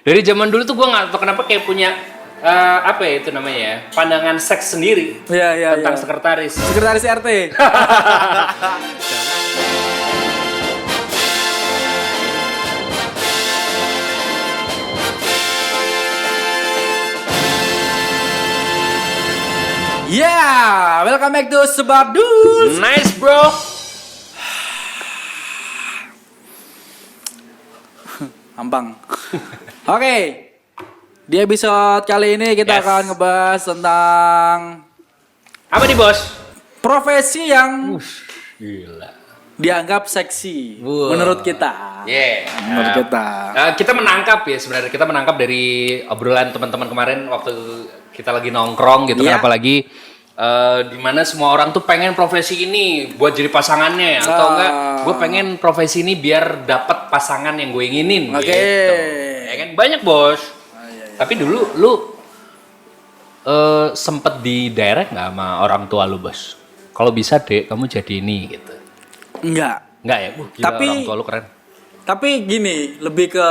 Dari zaman dulu tuh gue nggak tahu kenapa kayak punya apa ya itu namanya ya, pandangan seks sendiri tentang sekretaris. Sekretaris RT. Welcome back to Sebab Dus. Nice bro. Ampang. Oke. Di episode kali ini kita akan ngebahas tentang apa nih bos? Profesi yang Gila. dianggap seksi menurut kita. Menurut kita. Kita menangkap ya sebenarnya, kita menangkap dari obrolan teman-teman kemarin waktu kita lagi nongkrong gitu kan, apalagi dimana semua orang tuh pengen profesi ini buat jadi pasangannya atau enggak gue pengen profesi ini biar dapat pasangan yang gue inginin gitu. Ya kan banyak bos. Tapi dulu lu sempet di direct nggak sama orang tua lu bos? Kalau bisa dek kamu jadi ini gitu. Enggak ya? Gila, tapi orang tua lu keren. Tapi gini, lebih ke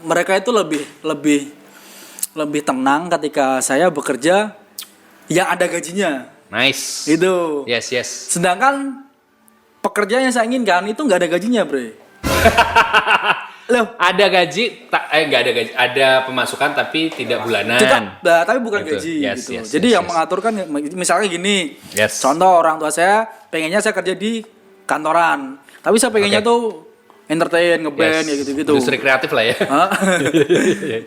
mereka itu lebih tenang ketika saya bekerja yang ada gajinya. Nice. Itu. Yes. Sedangkan pekerjaan yang saya inginkan itu nggak ada gajinya, Bre. Loh, ada gaji, nggak ada gaji, ada pemasukan tapi tidak bulanan. Tapi bukan gitu. gaji Yes, gitu. yes, Jadi yes, yang yes. mengatur kan misalnya gini. Yes. Contoh orang tua saya pengennya saya kerja di kantoran. Tapi saya pengennya tuh entertain, ngeband ya gitu-gitu. Industri kreatif lah ya.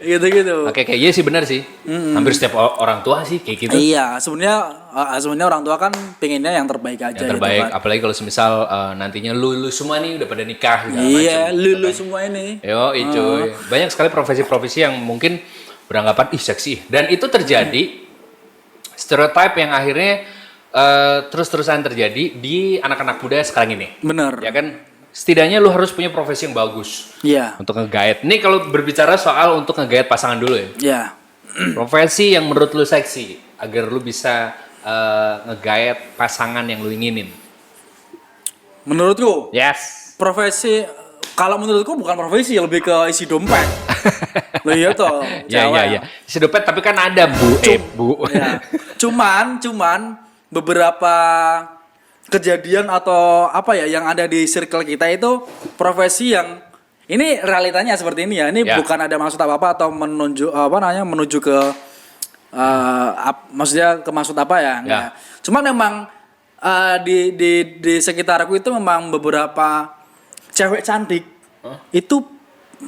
Gitu-gitu. Oke, iya sih benar sih. Hampir setiap orang tua sih kayak gitu. Iya, sebenarnya orang tua kan pengennya yang terbaik aja. Yang terbaik, gitu kan. apalagi kalau semisal nantinya lu semua nih udah pada nikah segala Iya, macam, lu gitu kan. semua ini. Yo, itu banyak sekali profesi-profesi yang mungkin beranggapan seksi. Dan itu terjadi stereotype yang akhirnya terus-terusan terjadi di anak-anak muda sekarang ini. Bener. Ya kan? Setidaknya lu harus punya profesi yang bagus. Iya. Untuk nge-guide. Nih kalau berbicara soal untuk nge-guide pasangan dulu ya. Iya. Profesi yang menurut lu seksi agar lu bisa nge-guide pasangan yang lu inginin. Menurutku, Yes. profesi kalau menurutku bukan profesi, lebih ke isi dompet. Loh iya toh. Iya. Isi dompet tapi kan ada bu. Ya. Cuman beberapa kejadian atau apa ya yang ada di circle kita itu profesi yang ini realitanya seperti ini ya. Ini bukan ada maksud apa-apa atau menuju ke maksudnya ke maksud apa ya? Enggak. Cuman memang di sekitarku itu memang beberapa cewek cantik itu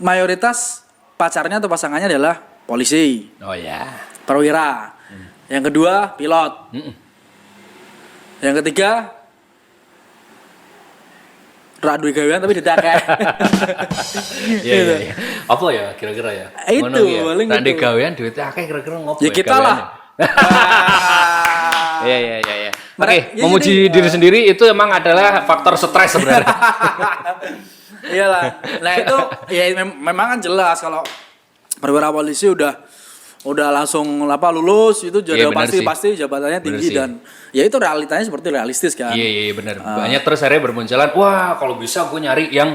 mayoritas pacarnya atau pasangannya adalah polisi. Oh ya. Perwira. Yang kedua pilot. Yang ketiga radu gawean tapi didake. Iya. Apa ya kira-kira ya? Itu paling Radu itu. gawean duitnya akeh kira-kira ngopo Ya kita lah. Iya. Oke, Ya memuji jadi, diri sendiri itu emang adalah faktor stres sebenarnya. Iyalah. Nah itu ya memang kan jelas kalau perwira polisi udah langsung lulus itu jadi pasti jabatannya tinggi dan ya itu realitanya seperti realistis kan. Iya benar. Banyak terus akhirnya bermunculan, wah kalau bisa gue nyari yang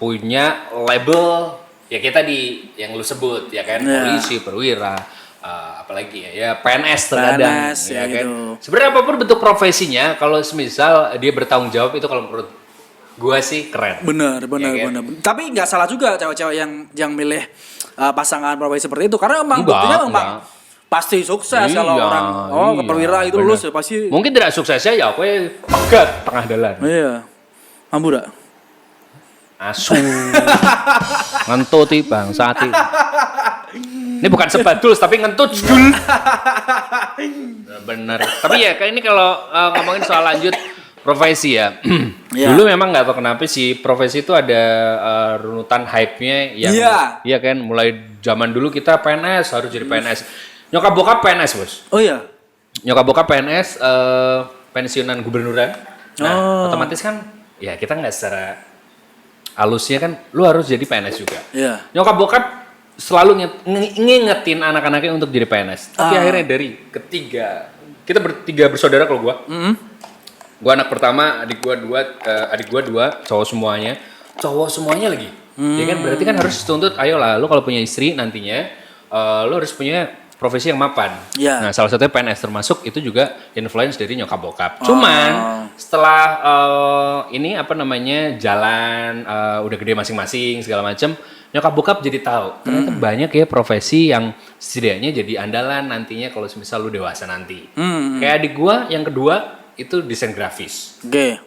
punya label ya kayak tadi yang lu sebut ya kan, polisi, perwira, apalagi ya PNS terkadang ya kan. Gitu. Sebenarnya apapun bentuk profesinya, kalau semisal dia bertanggung jawab itu kalau menurut gue sih keren. Bener. Tapi nggak salah juga cewek-cewek yang milih pasangan profesi seperti itu karena memang buktinya memang pasti sukses kalau orang ke perwira itu lulus ya pasti. Mungkin tidak suksesnya ya aku pegat tengah jalan. Iya. Mampu dak? Asu. Ngentuti bangsati. Ini bukan sebatul tapi ngentut jul. Bener. Tapi ya kayak ini kalau ngomongin soal lanjut profesi ya. Dulu memang nggak tahu kenapa sih profesi itu ada runutan hype-nya yang iya kan mulai zaman dulu kita PNS harus jadi PNS. Nyokap bokap PNS, Bos. Oh iya. Nyokap bokap PNS pensiunan gubernuran. Nah, otomatis kan ya kita nggak secara halusnya kan lu harus jadi PNS juga. Iya. Nyokap bokap selalu ngingetin anak-anaknya untuk jadi PNS. Tapi akhirnya dari ketiga kita bertiga bersaudara kalau gua. Gua anak pertama, adik gua dua, cowok semuanya lagi. Ya kan berarti kan harus tuntut, ayolah lu kalau punya istri nantinya lu harus punya profesi yang mapan. Iya. Nah, salah satunya PNS termasuk itu juga influence dari nyokap bokap. Cuman setelah ini apa namanya jalan udah gede masing-masing segala macam, nyokap bokap jadi tahu ternyata banyak ya profesi yang setidaknya jadi andalan nantinya kalau misal lu dewasa nanti. Kayak adik gua yang kedua itu desain grafis. Oke.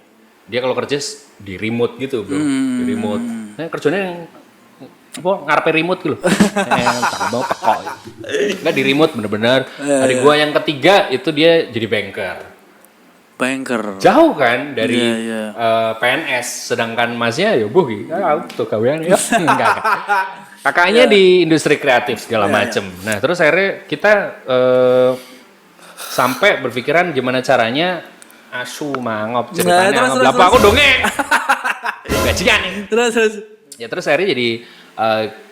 Dia kalau kerja di remote gitu bro, di remote. Nah kerjanya yang apa ngarepe remote gitu loh. Tak mau pekok. Enggak di remote bener-bener. Adik gua yang ketiga itu dia jadi banker. Banker. Jauh kan dari Iya. PNS, sedangkan masnya ya buh aku tuh kawian ya. Enggak. Kakaknya di industri kreatif segala macem. Nah terus akhirnya kita sampai berpikiran gimana caranya asu mangop ceritanya terus, bapak aku dongeng gajian nih. Terus. Ya terus akhirnya jadi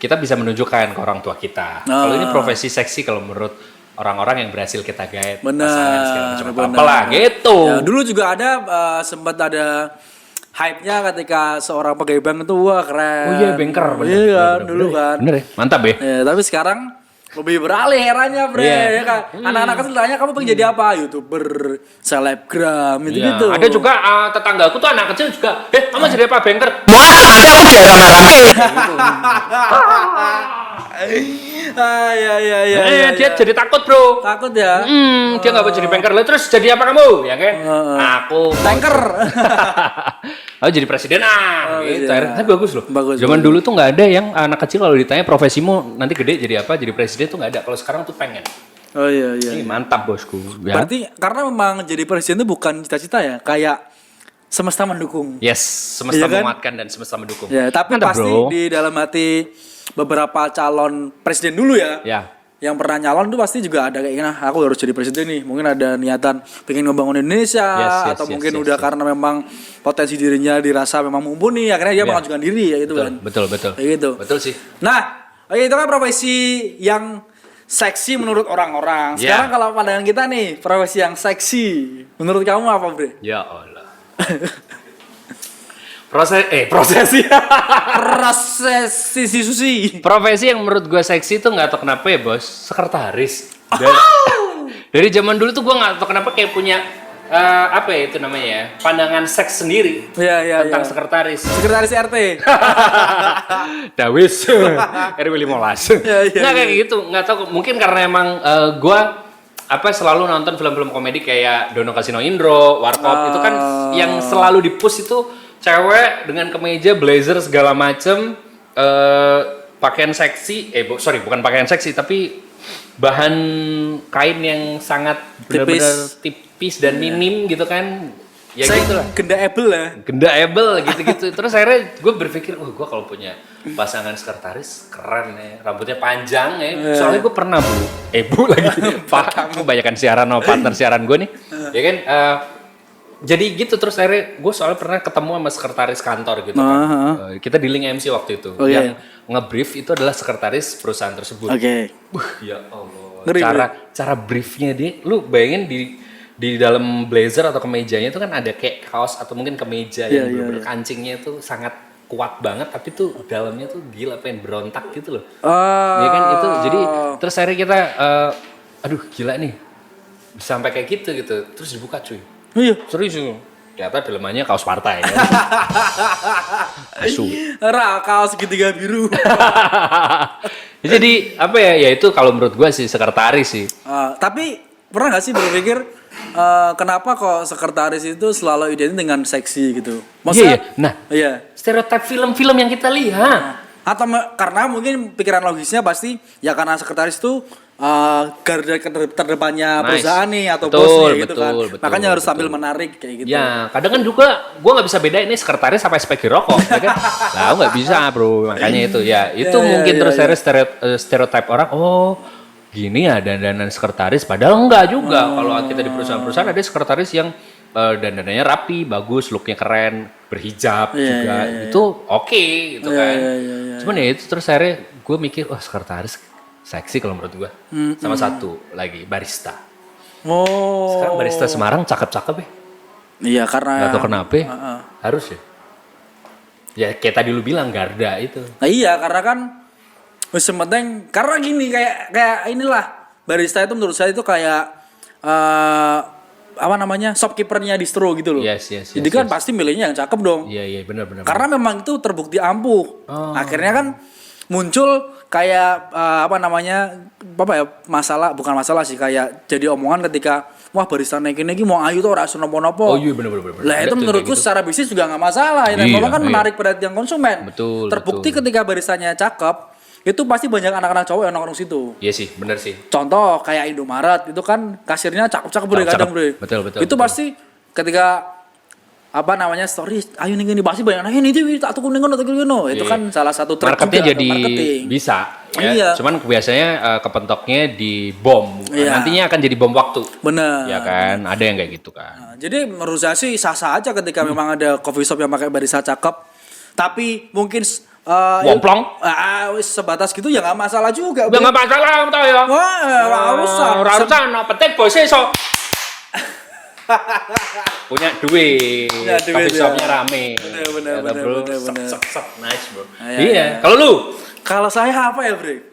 kita bisa menunjukkan ke orang tua kita. Kalau ini profesi seksi kalau menurut orang-orang yang berhasil kita guide pasangan segala macam apalah gitu. Ya, dulu juga ada sempat ada hype-nya ketika seorang pegawai bank itu wah keren. Oh iya banker bener. Iya kan bener, dulu kan. Bener ya, mantap ya. Ya, tapi sekarang lebih beralih eranya, Bre. Iya. Ya kan? Anak-anak kecil tanya kamu pengen jadi apa? YouTuber, selebgram, Iya. gitu. Ada juga tetanggaku tuh anak kecil juga. Kamu jadi apa banker? Wah, nanti aku jadi orang-orang Ya. dia jadi takut bro. Takut ya. Dia nggak mau jadi banker. Lah terus jadi apa kamu? Ya kan? Aku Tanker. Aku jadi presiden gitu. iya. Tapi bagus loh. Bagus, Zaman dulu tuh nggak ada yang anak kecil kalau ditanya profesimu nanti gede jadi apa? Jadi presiden tuh nggak ada. Kalau sekarang tuh pengen. Oh iya. Ini mantap bosku. Ya. Berarti karena memang jadi presiden itu bukan cita-cita ya, kayak semesta mendukung. Yes, semesta Iya kan? menguatkan dan semesta mendukung. Ya, tapi Mantap, pasti bro. di dalam hati beberapa calon presiden dulu ya. Ya. Yang pernah nyalon tuh pasti juga ada keinginan aku harus jadi presiden nih. Mungkin ada niatan pengen ngebangun Indonesia atau mungkin udah karena memang potensi dirinya dirasa memang mumpuni akhirnya dia mengajukan diri ya gitu kan. Betul. Kayak gitu. Betul sih. Nah, itu kan profesi yang seksi menurut orang-orang. Sekarang kalau pandangan kita nih, profesi yang seksi menurut kamu apa, Bre? Ya Allah. Prosesi. Prosesi susi. Profesi yang menurut gue seksi tuh nggak tau kenapa ya bos, sekretaris. Dari zaman dulu tuh gue nggak tau kenapa kayak punya apa ya itu namanya ya, pandangan seks sendiri tentang sekretaris. Sekretaris RT. Dawis, RW 15. Nggak kayak gitu, nggak tau. Mungkin karena emang gue selalu nonton film-film komedi kayak Dono Kasino Indro, Warkop itu kan yang selalu di-push itu cewek dengan kemeja, blazer segala macem, pakaian seksi, bukan pakaian seksi tapi bahan kain yang sangat benar-benar tipis dan minim gitu kan. Ya gitu lah. Gendaable gitu-gitu. Terus akhirnya gue berpikir, gue kalau punya pasangan sekretaris keren ya, rambutnya panjang ya. Soalnya gue pernah bu lagi, Pak, kebanyakan siaran sama partner siaran gue nih, ya kan. Jadi gitu terus akhirnya gue soalnya pernah ketemu sama sekretaris kantor gitu kan. Kita di link MC waktu itu. Yang nge-brief itu adalah sekretaris perusahaan tersebut. Ya Allah. Cara briefnya dia, lu bayangin di dalam blazer atau kemejanya itu kan ada kayak kaos atau mungkin kemeja yang bener-bener kancingnya itu sangat kuat banget tapi tuh dalamnya tuh gila pengen berontak gitu loh. Ya kan itu jadi terus akhirnya kita aduh gila nih bisa sampai kayak gitu terus dibuka cuy. Iya. Serius itu. Ternyata dalemannya kaos partai kan. Asu. Kaos segitiga biru. Jadi apa ya? Ya itu kalau menurut gue sih sekretaris sih. Tapi pernah gak sih berpikir kenapa kok sekretaris itu selalu identik dengan seksi gitu? Maksudnya, stereotip film-film yang kita lihat. Atau karena mungkin pikiran logisnya pasti ya karena sekretaris itu garda terdepannya perusahaan nih atau bosnya gitu kan. Makanya harus sambil menarik kayak gitu. Ya, kadang kan juga gue nggak bisa bedain ini sekretaris sampai speki rokok, ya kan? Lah, nggak bisa bro, makanya itu ya itu mungkin terus stereotip orang. Oh, gini ya dandanan sekretaris, padahal enggak juga. Kalau kita di perusahaan-perusahaan ada sekretaris yang dandanannya rapi, bagus, looknya keren, berhijab juga, itu oke, gitu kan. Cuman ya itu terus akhirnya gue mikir, sekretaris seksi kalau menurut gue. Sama satu lagi, barista. Sekarang barista Semarang cakep-cakep ya. Iya karena. Gak tau kenapa, harus ya. Ya kayak tadi lu bilang garda itu. Nah iya, karena kan wis penting karena gini kayak inilah barista itu menurut saya itu kayak apa namanya shopkeepernya distro gitu loh. Jadi kan pasti milihnya yang cakep dong. Iya benar. Karena memang itu terbukti ampuh. Akhirnya kan muncul kayak apa namanya bukan masalah sih, kayak jadi omongan ketika wah barista naik ini mau ayu tuh ora nopo-nopo. Oh iya benar. Lah itu menurutku secara bisnis juga nggak masalah. Ya, memang kan menarik perhatian konsumen. Betul. Terbukti ketika baristanya cakep, itu pasti banyak anak-anak cowok yang nongkrong situ. Iya sih, benar sih. Contoh kayak Indomaret itu kan kasirnya cakep-cakep bre kadang bre. Betul. Itu pasti ketika apa namanya story ayo nih pasti banyak nanya ini tak tuku ngono itu kan salah satu trik marketnya juga jadi marketing. Bisa ya. Iya. Cuman biasanya kepentoknya di bom. Iya. Nantinya akan jadi bom waktu. Bener. Ya kan, ada yang kayak gitu kan. Nah, jadi menurut saya sih sah-sah aja ketika memang ada coffee shop yang pakai barista cakep. Tapi mungkin Womplong? Wis sebatas gitu ya nggak masalah juga. Udah nggak masalah tau ya. Wah, urusan penting bos so. Punya duit, coffee shopnya rame. Bener. Sep, nice bro. Iya. Kalau lu? Kalau saya apa ya bre?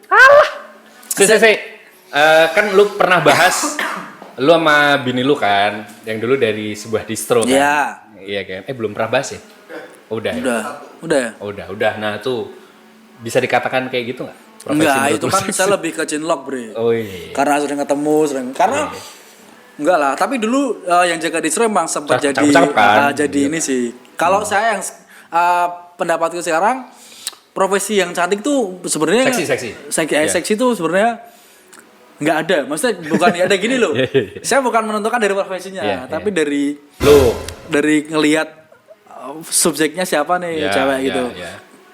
Kan lu pernah bahas lu sama bini lu kan, yang dulu dari sebuah distro kan? Iya. Iya kan? Belum pernah bahas ya? Udah. Ya? Udah. Nah tuh bisa dikatakan kayak gitu nggak? Enggak, itu kan saya lebih ke cinlok bre. Oh iya. Karena sering ketemu, karena enggak lah. Tapi dulu yang jaga distro emang sempat jadi kan? jadi ini sih. Kalau saya yang pendapatku sekarang profesi yang cantik tuh sebenarnya seksi tuh sebenarnya nggak ada. Maksudnya bukan ada gini loh. Saya bukan menentukan dari profesinya, tapi dari ngelihat subjeknya siapa nih cewek gitu.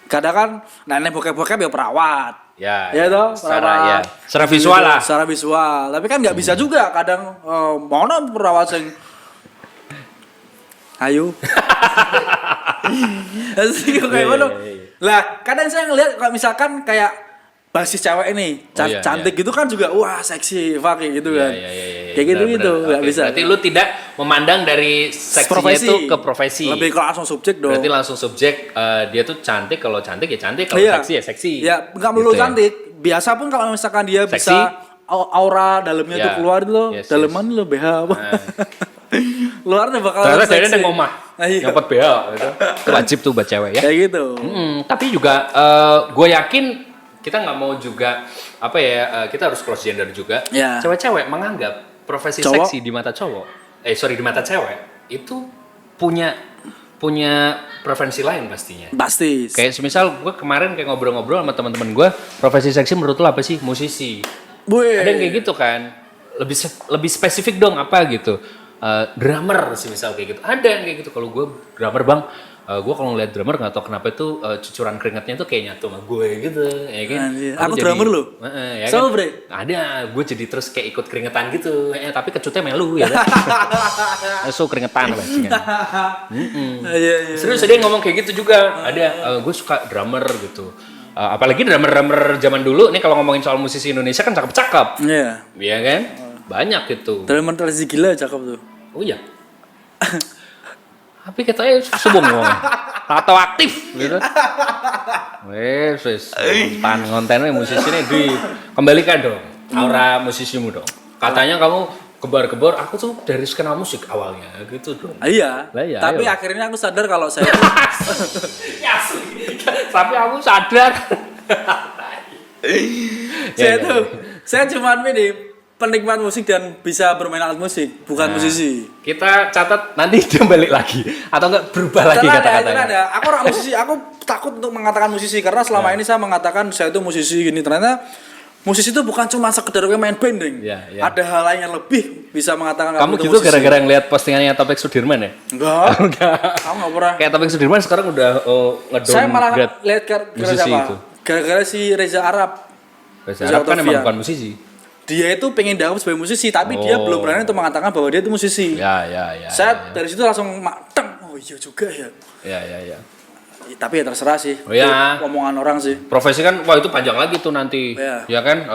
Kadang kan nenek bokep-bokep ya perawat. Ya toh, secara visual lah. Secara visual. Tapi kan nggak bisa juga kadang mana perawat yang ayo. Asli kayak mana? Lah, kadang saya ngelihat kalau misalkan kayak basis cewek ini cantik gitu kan juga wah seksi fucking gitu kan. Kayak gitu nggak bisa. Berarti lu tidak memandang dari seksinya itu ke profesi. Lebih ke langsung subjek dong. Berarti langsung subjek dia tuh cantik, kalau cantik ya cantik, kalau seksi ya seksi. Ya nggak melulu cantik. Biasa pun kalau misalkan dia seksi, bisa aura dalamnya tuh keluar itu loh. Dalaman lo BH apa. Luarnya bakal ternyata dari yang ngomah nyopot BH gitu. Itu wajib tuh buat cewek ya. Kayak gitu. Tapi juga gue yakin kita nggak mau juga kita harus close gender juga. Cewek-cewek menganggap profesi seksi di mata cowok, di mata cewek itu punya preferensi lain pastinya. Pasti. Kayak semisal gue kemarin kayak ngobrol-ngobrol sama teman-teman gue, profesi seksi menurut lo apa sih? Musisi. Ada yang kayak gitu kan. Lebih spesifik dong apa gitu. Drummer sih misal kayak gitu. Ada yang kayak gitu. Kalau gue drummer bang, gue kalau ngeliat drummer nggak tahu kenapa itu cucuran keringatnya tuh kayak nyatu sama gue gitu, ya kan? Aku drummer lo. Ya kan? Ada, gue jadi terus kayak ikut keringetan gitu. Tapi kecutnya melu ya. So keringetan bajingan. Serius dia ngomong kayak gitu juga. Ada, gue suka drummer gitu. Apalagi drummer zaman dulu nih kalau ngomongin soal musisi Indonesia kan cakep-cakep. Iya kan? Banyak gitu. Drummer tradisi gila cakep tuh. Oh iya. Tapi katanya subuh ngomong. Atau aktif gitu. Wes kontennya musisinya dikembalikan dong. Aura musisimu dong. Katanya kamu kebar-kebar, aku tuh dari skena musik awalnya gitu dong. Iya. Tapi akhirnya aku sadar kalau saya tapi aku sadar. Saya cuma ini penikmat musik dan bisa bermain alat musik, bukan musisi. Kita catat nanti dia balik lagi atau enggak berubah lagi kata-katanya. Aku orang musisi, aku takut untuk mengatakan musisi karena selama ini saya mengatakan saya itu musisi gini. Ternyata musisi itu bukan cuma sekedar main banding. Ada hal lain yang lebih bisa mengatakan kamu gitu musisi. Gara-gara ngeliat postingannya Taufik Sudirman ya? Enggak. Kamu enggak pernah. Kayak Taufik Sudirman sekarang udah ngedown. Saya malah lihat gara-gara siapa? Gara-gara si Reza Arab. Reza Arab kan emang bukan musisi. Dia itu pengen dianggap sebagai musisi, tapi dia belum berani untuk mengatakan bahwa dia itu musisi. Saya dari situ langsung oh iya juga ya. Tapi ya terserah sih. Omongan orang sih. Profesi kan, wah itu panjang lagi tuh nanti. Ya kan,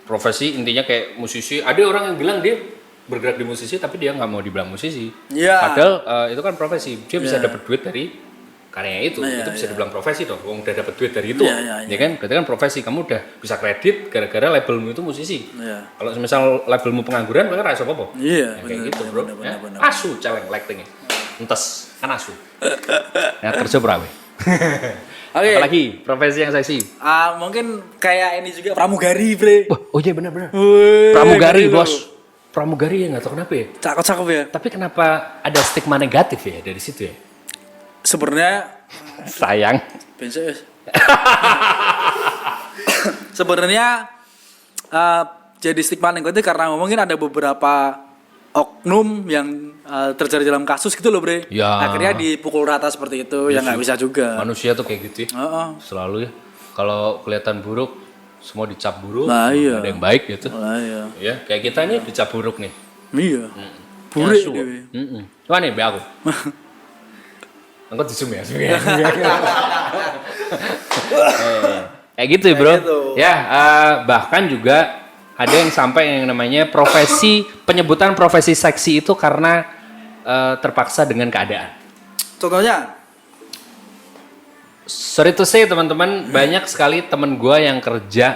profesi intinya kayak musisi. Ada orang yang bilang dia bergerak di musisi, tapi dia nggak mau dibilang musisi. Padahal itu kan profesi. Dia bisa dapat duit dari karyanya itu Iya, bisa iya. dibilang profesi dong. Wong udah dapat duit dari itu, Iya, iya, ya kan? Berarti kan profesi, kamu udah bisa kredit gara-gara labelmu itu musisi. Iya. Kalau misal labelmu pengangguran, kan rasa apa-apa. Iya, Ya, kayak bener, gitu bener, bro. bener, Ya. bener. Asu celeng lightingnya, entes kan asu. Ya kerja berapa? Oke. Apalagi profesi yang seksi. Mungkin kayak ini juga pramugari, Bre. Wah, oh iya benar-benar. Wih, Pramugari keren bos. tuh. Pramugari ya nggak tahu kenapa ya. Cakep-cakep ya. Tapi kenapa ada stigma negatif ya dari situ ya? Sebenarnya Sayang. bensin. Sebenarnya jadi stigma negatif karena mungkin ada beberapa oknum yang terjadi dalam kasus gitu loh, Bre. Ya. Akhirnya dipukul rata seperti itu, ya nggak bisa juga. Manusia tuh kayak gitu ya. Heeh. Selalu ya. Kalau kelihatan buruk, semua dicap buruk. Nah, iya. Ada yang baik gitu. Lah iya. Ya, kayak kita nih dicap buruk nih. Iya. Ya, Buruk su. dewe. Coba nih, be aku. Engkau di zoom ya, kayak gitu ya bro. gitu. Ya, bahkan juga ada yang sampai yang namanya profesi, penyebutan profesi seksi itu karena terpaksa dengan keadaan. Contohnya? Sorry to say teman-teman, banyak sekali teman gue yang kerja,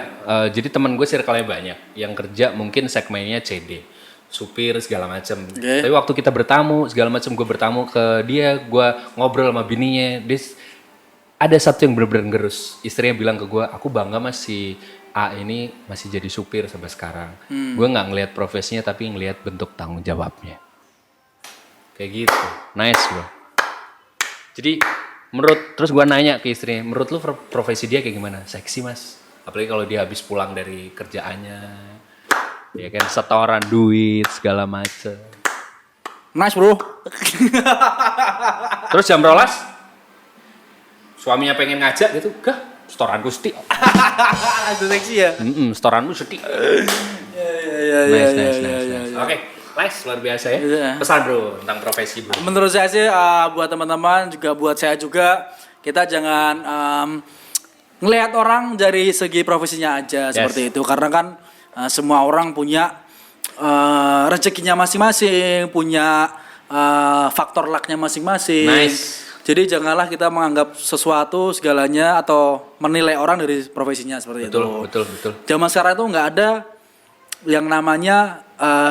jadi teman gue circle-nya banyak, yang kerja mungkin segmennya CD, supir segala macam. Oke. Tapi waktu kita bertamu segala macam, gue bertamu ke dia, gue ngobrol sama bininya, ada satu yang bener-bener ngerus. Istrinya bilang ke gue, aku bangga masih A ini masih jadi supir sampai sekarang. Gue nggak ngelihat profesinya tapi ngelihat bentuk tanggung jawabnya. Kayak gitu, nice bro. Jadi terus gue nanya ke istrinya, menurut lu profesi dia kayak gimana? Seksi mas, apalagi kalau dia habis pulang dari kerjaannya, ya kan setoran duit segala macem. Nice bro. Terus jam rolas, suaminya pengen ngajak gitu, gah setoranku sedih. Itu seksi ya. Setoranmu sedih. Iya. Nice. Oke, nice, luar biasa ya. Iya. Pesan bro tentang profesi bro. Menurut saya sih buat teman-teman juga buat saya juga, kita jangan ngelihat orang dari segi profesinya aja seperti itu, karena kan semua orang punya rezekinya masing-masing, punya faktor lucknya masing-masing. Nice. Jadi janganlah kita menganggap sesuatu segalanya atau menilai orang dari profesinya seperti itu. Betul. Zaman sekarang itu nggak ada yang namanya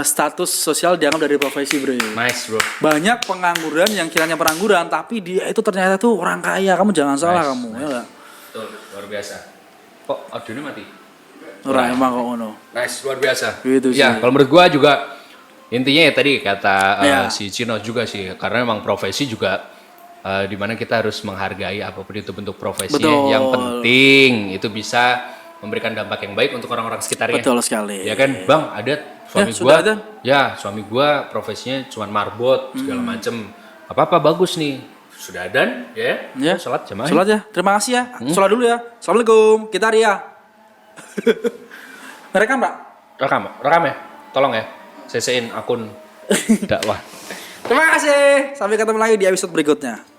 status sosial dianggap dari profesi, bro. Nice bro. Banyak pengangguran yang kiranya pengangguran tapi dia itu ternyata tuh orang kaya. Kamu jangan salah kamu, ya nggak? Betul, luar biasa. Kok audionya mati? Ora emang kok ngono. Nice, luar biasa. Gitu sih. Ya, kalau menurut gua juga intinya ya tadi kata Ya. si Cino juga sih, karena memang profesi juga di mana kita harus menghargai apapun itu bentuk profesinya. Betul. Yang penting itu bisa memberikan dampak yang baik untuk orang-orang sekitarnya. Betul sekali. Ya kan, Bang, ada suami sudah gua. ada. Ya, suami gua profesinya cuman marbot segala macem. Apa-apa bagus nih. Sudah dan ya. Ya. Salat jamaah. Salat ya. Terima kasih ya. Salat dulu ya. Assalamualaikum. Kita Ria. Merekam, Pak? Rekam ya. Tolong ya. CC-in akun dakwah. Terima kasih. Sampai ketemu lagi di episode berikutnya.